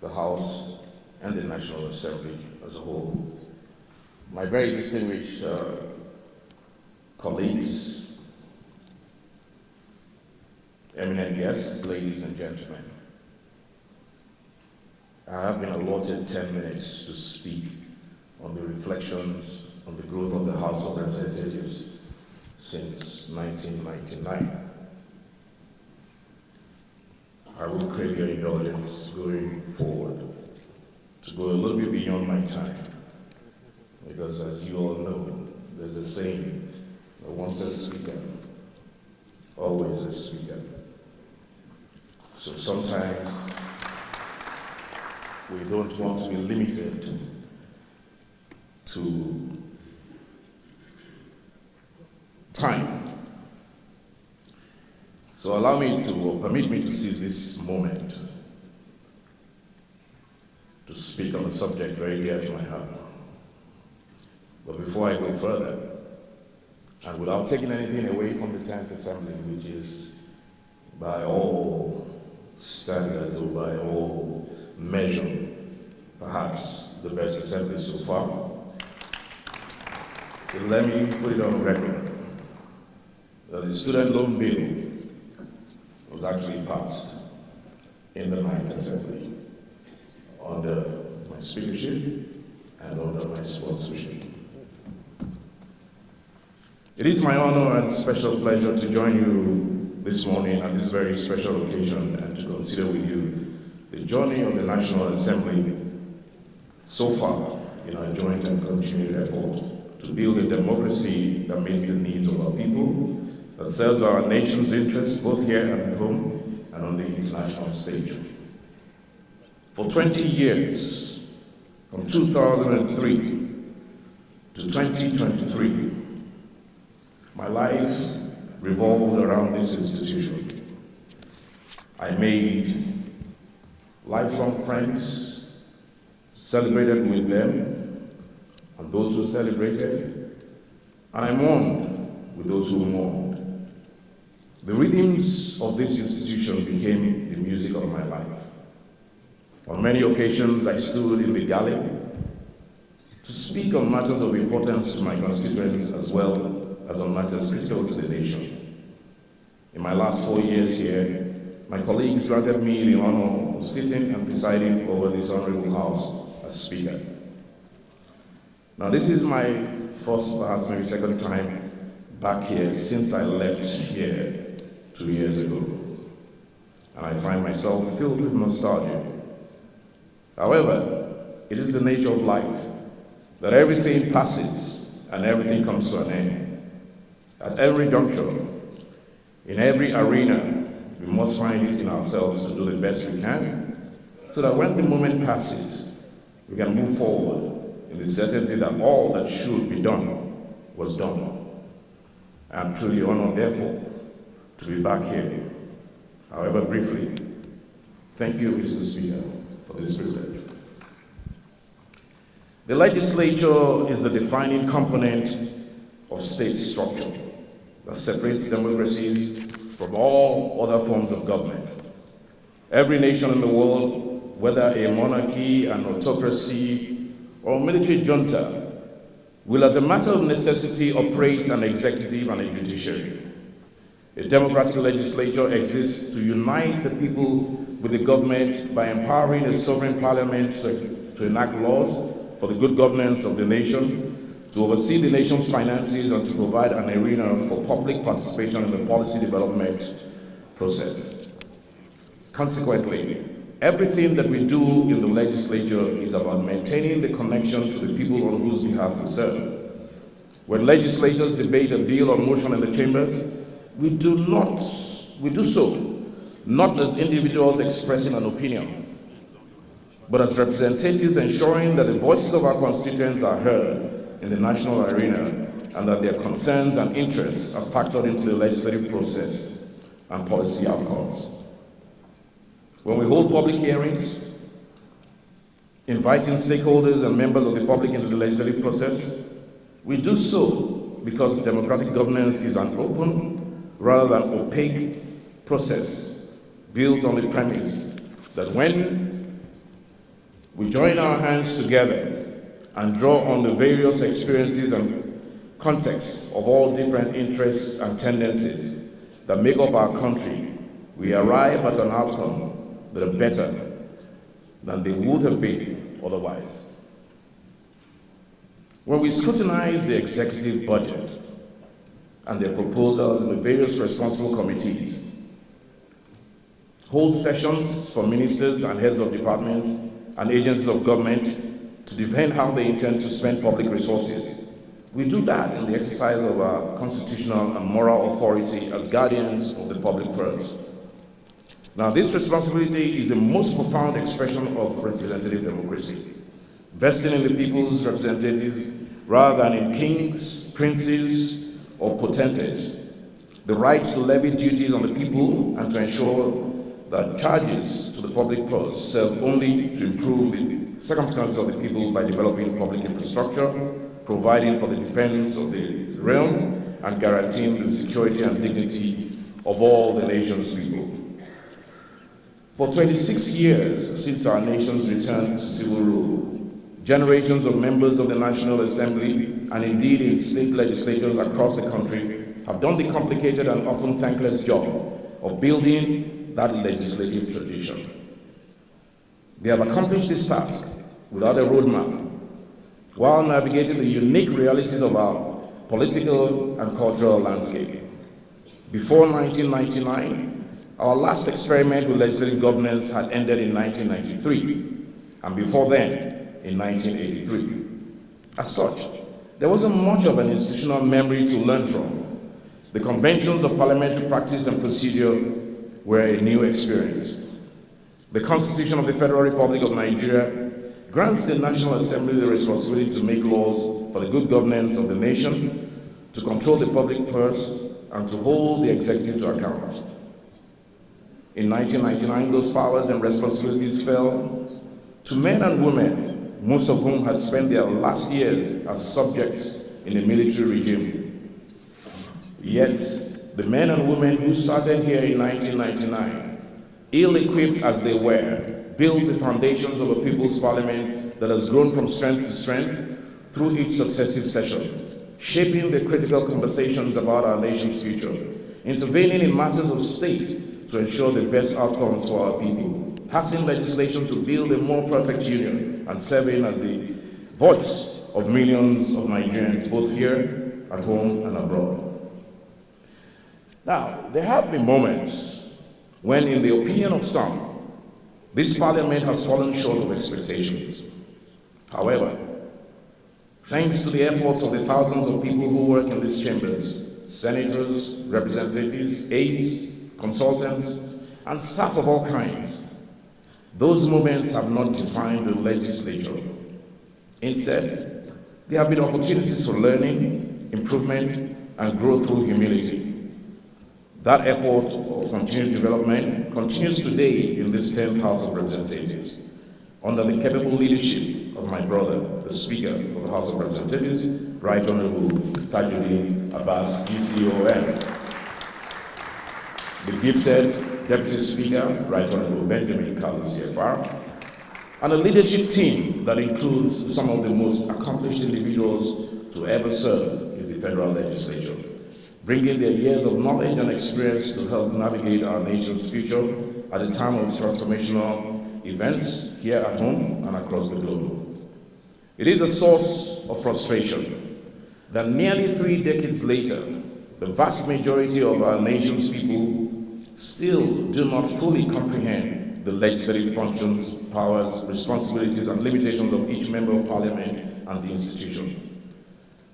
the House, and the National Assembly as a whole. My very distinguished colleagues, eminent guests, ladies and gentlemen, I have been allotted 10 minutes to speak on the reflections on the growth of the House of Representatives since 1999. I will crave your indulgence going forward to go a little bit beyond my time, because as you all know, there's a saying that once a speaker, always a speaker. So sometimes we don't want to be limited to time. So allow me to, or permit me to seize this moment to speak on a subject very dear to my heart. But before I go further, and without taking anything away from the 10th Assembly, which is by all standards or by all measure, perhaps the best assembly so far, let me put it on record that the student loan bill was actually passed in the 9th Assembly under my speakership and under my sponsorship. It is my honor and special pleasure to join you this morning at this very special occasion and to consider with you the journey of the National Assembly so far in our joint and continued effort to build a democracy that meets the needs of our people, that serves our nation's interests both here and at home and on the international stage. For 20 years, from 2003 to 2023, my life revolved around this institution. I made lifelong friends, celebrated with them and those who celebrated, and I mourned with those who mourned. The rhythms of this institution became the music of my life. On many occasions, I stood in the gallery to speak on matters of importance to my constituents as well as on matters critical to the nation. In my last 4 years here, my colleagues granted me the honor of sitting and presiding over this honorable house as Speaker. Now, this is my first, perhaps maybe second time back here since I left here 2 years ago, and I find myself filled with nostalgia. However, it is the nature of life that everything passes and everything comes to an end. At every juncture, in every arena, we must find it in ourselves to do the best we can, so that when the moment passes, we can move forward in the certainty that all that should be done was done. I am truly honored, therefore, to be back here. However briefly, thank you, Mr. Speaker, for this privilege. The legislature is the defining component of state structure that separates democracies from all other forms of government. Every nation in the world, whether a monarchy, an autocracy, or a military junta, will as a matter of necessity operate an executive and a judiciary. A democratic legislature exists to unite the people with the government by empowering a sovereign parliament to enact laws for the good governance of the nation, to oversee the nation's finances, and to provide an arena for public participation in the policy development process. Consequently, everything that we do in the legislature is about maintaining the connection to the people on whose behalf we serve. When legislators debate a bill or motion in the chambers, we do so not as individuals expressing an opinion, but as representatives ensuring that the voices of our constituents are heard in the national arena and that their concerns and interests are factored into the legislative process and policy outcomes. When we hold public hearings, inviting stakeholders and members of the public into the legislative process, we do so because democratic governance is an open rather than opaque process built on the premise that when We join our hands together and draw on the various experiences and contexts of all different interests and tendencies that make up our country. We arrive at an outcome that are better than they would have been otherwise. When we scrutinize the executive budget and their proposals in the various responsible committees, hold sessions for ministers and heads of departments and agencies of government to defend how they intend to spend public resources, we do that in the exercise of our constitutional and moral authority as guardians of the public purse. Now, this responsibility is the most profound expression of representative democracy, vesting in the people's representatives rather than in kings, princes, or potentates, the right to levy duties on the people and to ensure that charges to the public purse serve only to improve the circumstances of the people by developing public infrastructure, providing for the defense of the realm, and guaranteeing the security and dignity of all the nation's people. For 26 years since our nation's return to civil rule, generations of members of the National Assembly and indeed in state legislatures across the country have done the complicated and often thankless job of building that legislative tradition. They have accomplished this task without a roadmap, while navigating the unique realities of our political and cultural landscape. Before 1999, our last experiment with legislative governance had ended in 1993, and before then, in 1983. As such, there wasn't much of an institutional memory to learn from. The conventions of parliamentary practice and procedure were a new experience. The Constitution of the Federal Republic of Nigeria grants the National Assembly the responsibility to make laws for the good governance of the nation, to control the public purse, and to hold the executive to account. In 1999, those powers and responsibilities fell to men and women, most of whom had spent their last years as subjects in a military regime. Yet, the men and women who started here in 1999, ill-equipped as they were, built the foundations of a people's parliament that has grown from strength to strength through each successive session, shaping the critical conversations about our nation's future, intervening in matters of state to ensure the best outcomes for our people, passing legislation to build a more perfect union, and serving as the voice of millions of Nigerians, both here at home and abroad. Now, there have been moments when, in the opinion of some, this parliament has fallen short of expectations. However, thanks to the efforts of the thousands of people who work in these chambers, senators, representatives, aides, consultants, and staff of all kinds, those moments have not defined the legislature. Instead, there have been opportunities for learning, improvement, and growth through humility. That effort of continued development continues today in this 10th House of Representatives, under the capable leadership of my brother, the Speaker of the House of Representatives, Right Honorable Tajuddin Abbas, GCON. The gifted Deputy Speaker, Right Honorable Benjamin Kalu, CFR, and a leadership team that includes some of the most accomplished individuals to ever serve in the federal legislature, bringing their years of knowledge and experience to help navigate our nation's future at a time of transformational events here at home and across the globe. It is a source of frustration that nearly 3 decades later, the vast majority of our nation's people still do not fully comprehend the legislative functions, powers, responsibilities, and limitations of each member of parliament and the institution.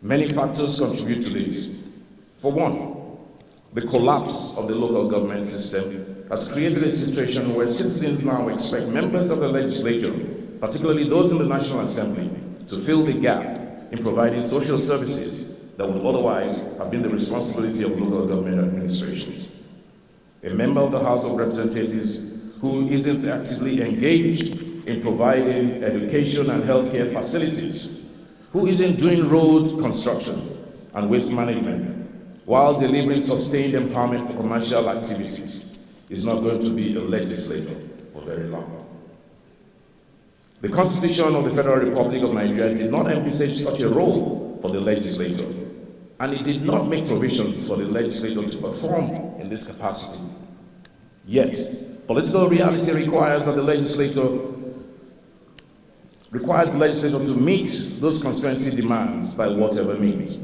Many factors contribute to this. For one, the collapse of the local government system has created a situation where citizens now expect members of the legislature, particularly those in the National Assembly, to fill the gap in providing social services that would otherwise have been the responsibility of local government administrations. A member of the House of Representatives who isn't actively engaged in providing education and healthcare facilities, who isn't doing road construction and waste management, while delivering sustained empowerment for commercial activities, is not going to be a legislator for very long. The Constitution of the Federal Republic of Nigeria did not envisage such a role for the legislator, and it did not make provisions for the legislator to perform in this capacity. Yet, political reality requires the legislator to meet those constituency demands by whatever means.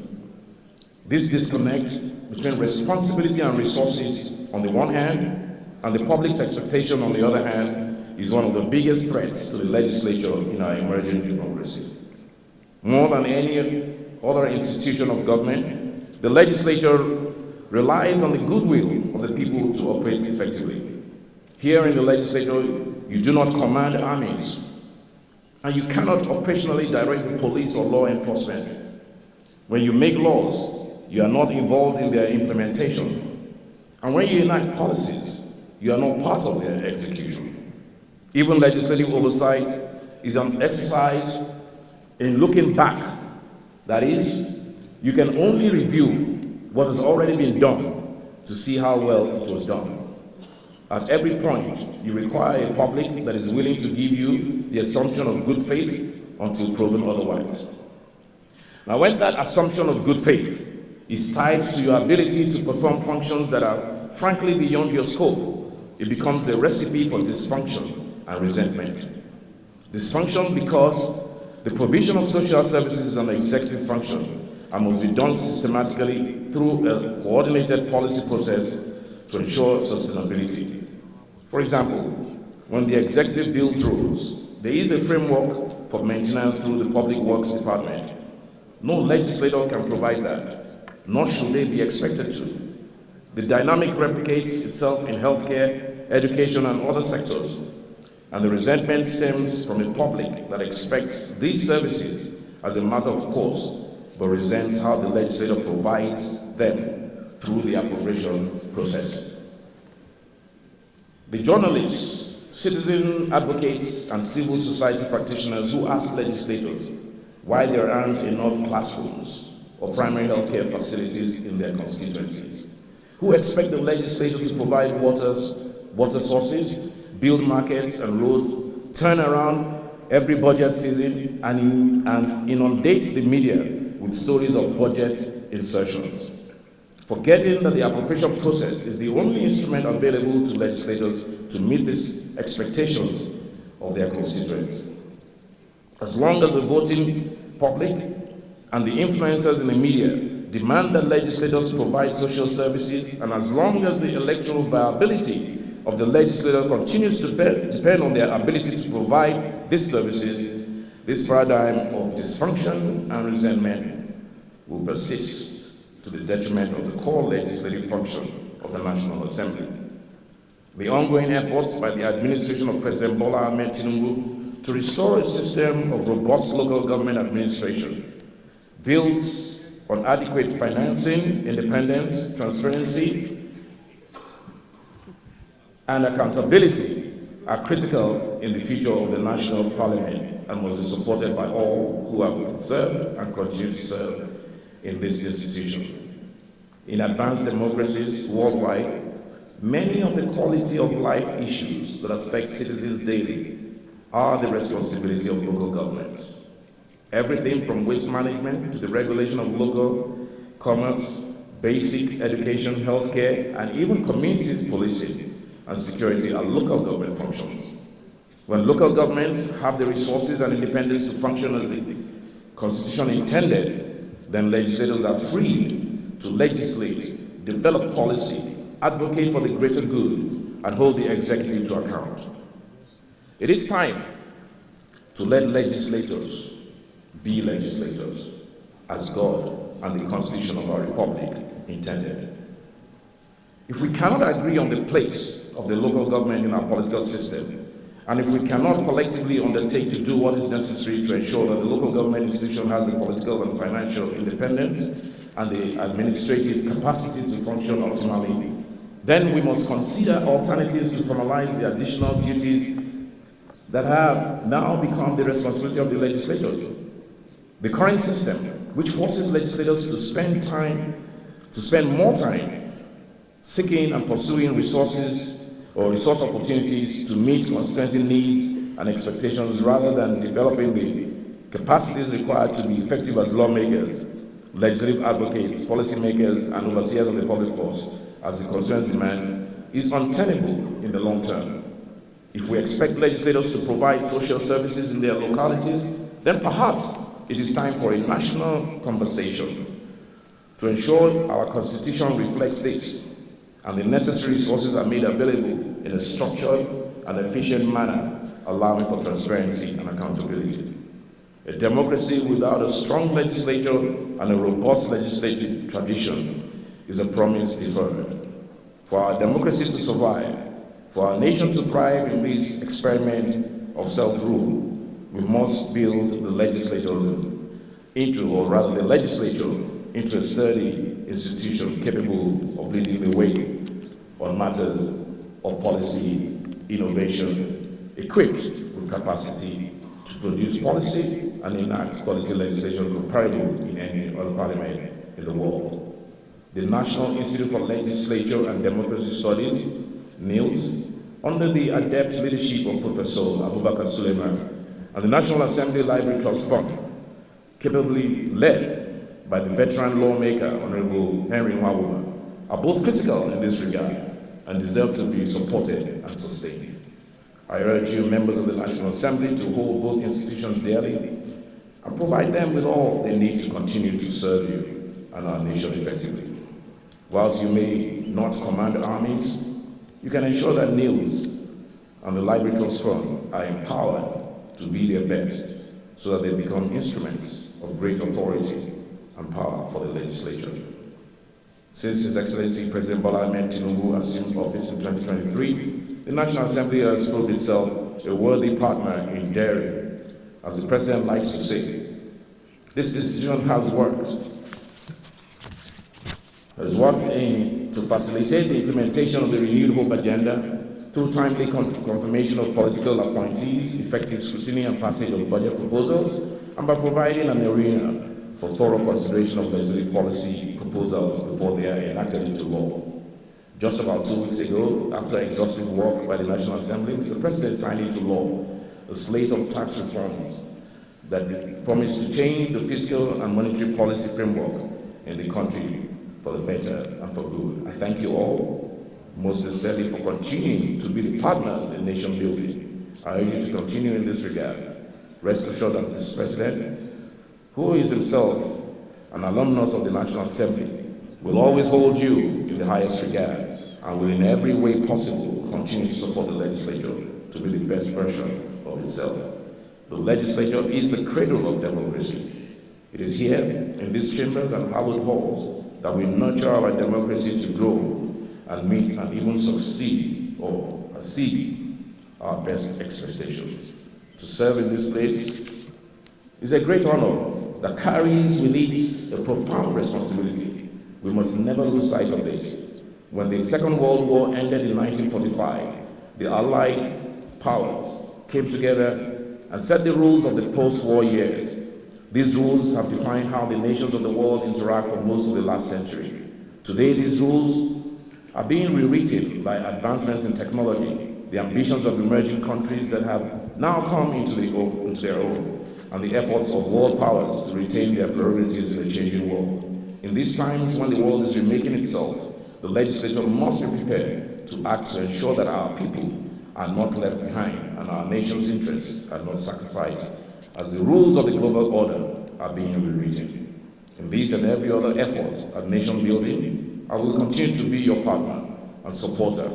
This disconnect between responsibility and resources on the one hand and the public's expectation on the other hand is one of the biggest threats to the legislature in our emerging democracy. More than any other institution of government, the legislature relies on the goodwill of the people to operate effectively. Here in the legislature, you do not command armies, and you cannot operationally direct the police or law enforcement. When you make laws, you are not involved in their implementation. And when you enact policies, you are not part of their execution. Even legislative oversight is an exercise in looking back. That is, you can only review what has already been done to see how well it was done. At every point, you require a public that is willing to give you the assumption of good faith until proven otherwise. Now, when that assumption of good faith is tied to your ability to perform functions that are frankly beyond your scope, it becomes a recipe for dysfunction and resentment. Dysfunction because the provision of social services is an executive function and must be done systematically through a coordinated policy process to ensure sustainability. For example, when the executive builds roads, there is a framework for maintenance through the Public Works Department. No legislator can provide that, nor should they be expected to. The dynamic replicates itself in healthcare, education, and other sectors, and the resentment stems from a public that expects these services as a matter of course, but resents how the legislator provides them through the appropriation process. The journalists, citizen advocates, and civil society practitioners who ask legislators why there aren't enough classrooms or primary healthcare facilities in their constituencies, who expect the legislator to provide water sources, build markets and roads, turn around every budget season, and inundate the media with stories of budget insertions, forgetting that the appropriation process is the only instrument available to legislators to meet these expectations of their constituents. As long as the voting public and the influencers in the media demand that legislators provide social services, and as long as the electoral viability of the legislator continues to depend on their ability to provide these services, this paradigm of dysfunction and resentment will persist to the detriment of the core legislative function of the National Assembly. The ongoing efforts by the administration of President Bola Ahmed Tinubu to restore a system of robust local government administration built on adequate financing, independence, transparency, and accountability are critical in the future of the national parliament and must be supported by all who have served and continue to serve in this institution. In advanced democracies worldwide, many of the quality of life issues that affect citizens daily are the responsibility of local governments. Everything from waste management to the regulation of local commerce, basic education, healthcare, and even community policing and security are local government functions. When local governments have the resources and independence to function as the Constitution intended, then legislators are free to legislate, develop policy, advocate for the greater good, and hold the executive to account. It is time to let legislators be legislators, as God and the Constitution of our Republic intended. If we cannot agree on the place of the local government in our political system, and if we cannot collectively undertake to do what is necessary to ensure that the local government institution has the political and financial independence and the administrative capacity to function optimally, then we must consider alternatives to formalize the additional duties that have now become the responsibility of the legislators. The current system, which forces legislators to spend more time seeking and pursuing resource opportunities to meet constituency needs and expectations rather than developing the capacities required to be effective as lawmakers, legislative advocates, policymakers, and overseers of the public purse, as the constituents demand, is untenable in the long term. If we expect legislators to provide social services in their localities, then perhaps it is time for a national conversation to ensure our Constitution reflects this and the necessary resources are made available in a structured and efficient manner, allowing for transparency and accountability. A democracy without a strong legislature and a robust legislative tradition is a promise deferred. For our democracy to survive, for our nation to thrive in this experiment of self-rule, we must build the legislature into a sturdy institution capable of leading the way on matters of policy, innovation, equipped with capacity to produce policy and enact quality legislation comparable in any other parliament in the world. The National Institute for Legislature and Democracy Studies, NILS, under the adept leadership of Professor Abubakar Suleiman, and the National Assembly Library Trust Fund, capably led by the veteran lawmaker, Honorable Henry Nwawuma, are both critical in this regard and deserve to be supported and sustained. I urge you, members of the National Assembly, to hold both institutions dearly and provide them with all they need to continue to serve you and our nation effectively. Whilst you may not command armies, you can ensure that NILS and the Library Trust Fund are empowered to be their best so that they become instruments of great authority and power for the legislature. Since His Excellency President Bola Ahmed Tinubu assumed office in 2023, the National Assembly has proved itself a worthy partner in daring. As the President likes to say, this institution has worked to facilitate the implementation of the renewed hope agenda through timely confirmation of political appointees, effective scrutiny and passage of budget proposals, and by providing an arena for thorough consideration of legislative policy proposals before they are enacted into law. Just about 2 weeks ago, after exhaustive work by the National Assembly, Mr. President signed into law a slate of tax reforms that promise to change the fiscal and monetary policy framework in the country for the better and for good. I thank you all most sincerely for continuing to be the partners in nation building. I urge you to continue in this regard. Rest assured that this President, who is himself an alumnus of the National Assembly, will always hold you in the highest regard and will in every way possible continue to support the legislature to be the best version of itself. The legislature is the cradle of democracy. It is here, in these chambers and hallowed halls, that we nurture our democracy to grow and meet and even succeed or exceed our best expectations. To serve in this place is a great honor that carries with it a profound responsibility. We must never lose sight of this. When the Second World War ended in 1945, the Allied powers came together and set the rules of the post-war years. These rules have defined how the nations of the world interact for most of the last century. Today, these rules are being rewritten by advancements in technology, the ambitions of emerging countries that have now come into their own, and the efforts of world powers to retain their prerogatives in a changing world. In these times when the world is remaking itself, the legislature must be prepared to act to ensure that our people are not left behind and our nation's interests are not sacrificed as the rules of the global order are being rewritten. In this and every other effort at nation building, I will continue to be your partner and supporter,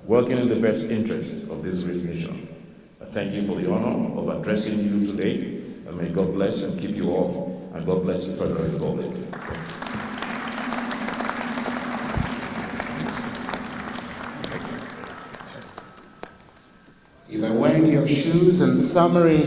working in the best interest of this great nation. I thank you for the honor of addressing you today, and may God bless and keep you all, and God bless the Federal Republic. If I wear your shoes and summary